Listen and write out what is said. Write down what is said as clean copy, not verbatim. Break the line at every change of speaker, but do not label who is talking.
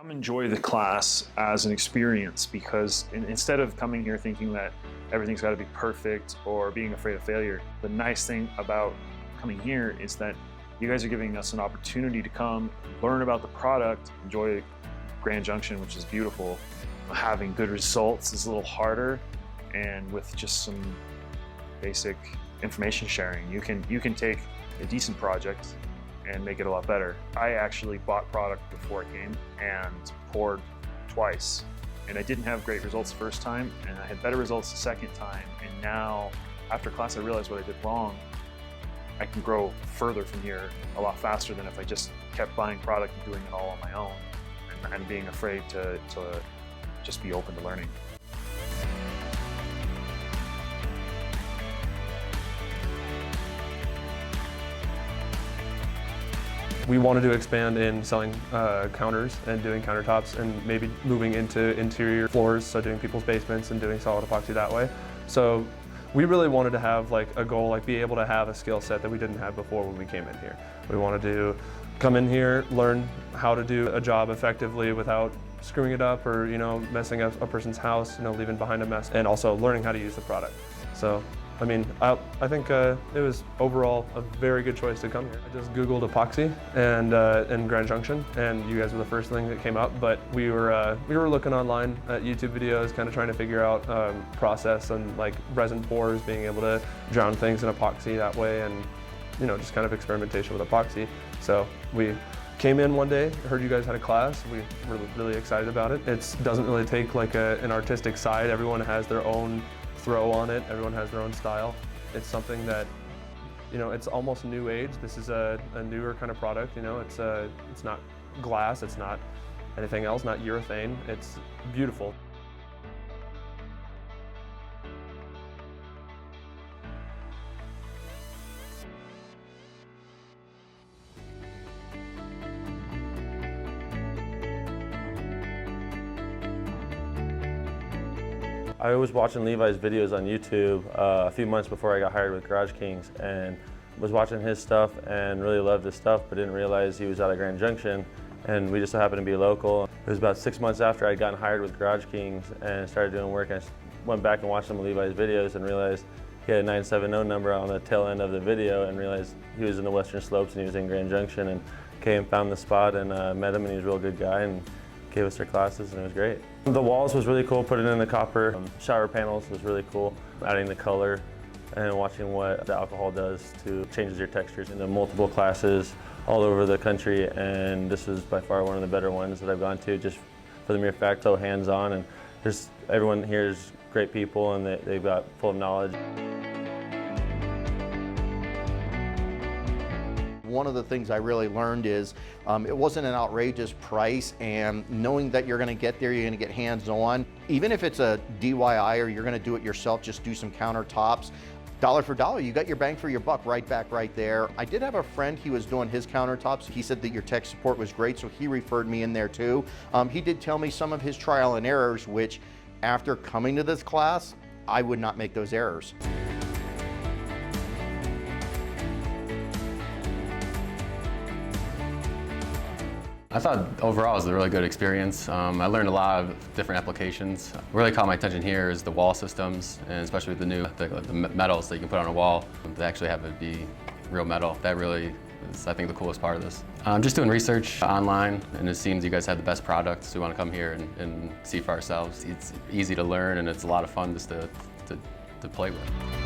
Come enjoy the class as an experience, because instead of coming here thinking that everything's got to be perfect or being afraid of failure, the nice thing about coming here is that you guys are giving us an opportunity to come learn about the product, enjoy Grand Junction, which is beautiful. Having good results is a little harder, and with just some basic information sharing, you can take a decent project and make it a lot better. I actually bought product before it came and poured twice, and I didn't have great results the first time, and I had better results the second time, and now after class I realized what I did wrong. I can grow further from here a lot faster than if I just kept buying product and doing it all on my own and being afraid to just be open to learning.
We wanted to expand in selling counters and doing countertops, and maybe moving into interior floors, so doing people's basements and doing solid epoxy that way. So we really wanted to have like a goal, like be able to have a skill set that we didn't have before when we came in here. We wanted to come in here, learn how to do a job effectively without screwing it up or, messing up a person's house, leaving behind a mess, and also learning how to use the product. So, I mean, I think it was overall a very good choice to come here. I just Googled epoxy and Grand Junction, and you guys were the first thing that came up. But we were looking online at YouTube videos, kind of trying to figure out process and like resin pores, being able to drown things in epoxy that way, and just kind of experimentation with epoxy. So we came in one day, heard you guys had a class. We were really excited about it. It doesn't really take like an artistic side. Everyone has their own throw on it. Everyone has their own style. It's something that, it's almost new age. This is a newer kind of product. It's not glass. It's not anything else. Not urethane. It's beautiful.
I was watching Levi's videos on YouTube a few months before I got hired with Garage Kings, and was watching his stuff and really loved his stuff, but didn't realize he was out of Grand Junction, and we just so happened to be local. It was about 6 months after I'd gotten hired with Garage Kings and started doing work. I went back and watched some of Levi's videos and realized he had a 970 number on the tail end of the video, and realized he was in the Western Slopes and he was in Grand Junction, and came, found the spot, and met him, and he was a real good guy, and gave us their classes, and it was great. The walls was really cool, putting in the copper. Shower panels was really cool, adding the color and watching what the alcohol does to changes your textures into multiple classes all over the country, and this was by far one of the better ones that I've gone to, just for the mere fact so hands-on, and just everyone here is great people, and they've got full of knowledge.
One of the things I really learned is it wasn't an outrageous price, and knowing that you're going to get there, you're going to get hands-on. Even if it's a DIY or you're going to do it yourself, just do some countertops. Dollar for dollar, you got your bang for your buck right back right there. I did have a friend, he was doing his countertops. He said that your tech support was great, so he referred me in there too. He did tell me some of his trial and errors, which after coming to this class, I would not make those errors.
I thought overall it was a really good experience. I learned a lot of different applications. What really caught my attention here is the wall systems, and especially with the metals that you can put on a wall. They actually have it be real metal. That really is, I think, the coolest part of this. I'm just doing research online, and it seems you guys have the best products, so we want to come here and see for ourselves. It's easy to learn, and it's a lot of fun just to play with.